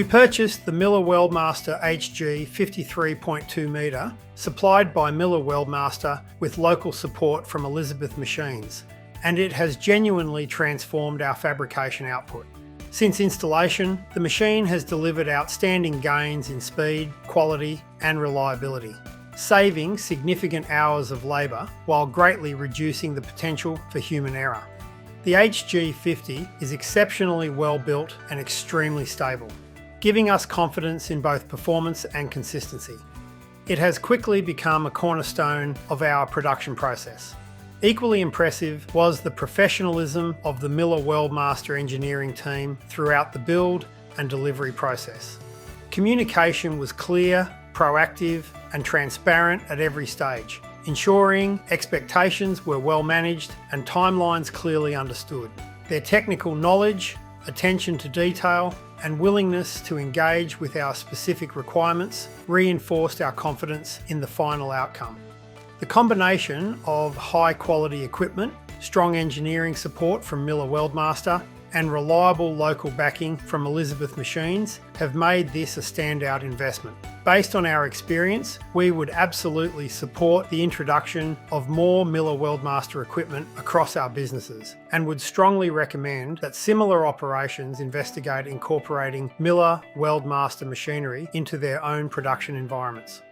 We purchased the Miller Weldmaster HG50 3.2 metre, supplied by Miller Weldmaster with local support from Elizabeth Machines, and it has genuinely transformed our fabrication output. Since installation, the machine has delivered outstanding gains in speed, quality and reliability, saving significant hours of labour while greatly reducing the potential for human error. The HG50 is exceptionally well built and extremely stable, giving us confidence in both performance and consistency. It has quickly become a cornerstone of our production process. Equally impressive was the professionalism of the Miller Weldmaster engineering team throughout the build and delivery process. Communication was clear, proactive and transparent at every stage, ensuring expectations were well managed and timelines clearly understood. Their technical knowledge, attention to detail and willingness to engage with our specific requirements reinforced our confidence in the final outcome. The combination of high quality equipment, strong engineering support from Miller Weldmaster and reliable local backing from Elizabeth Machines have made this a standout investment. Based on our experience, we would absolutely support the introduction of more Miller Weldmaster equipment across our businesses and would strongly recommend that similar operations investigate incorporating Miller Weldmaster machinery into their own production environments.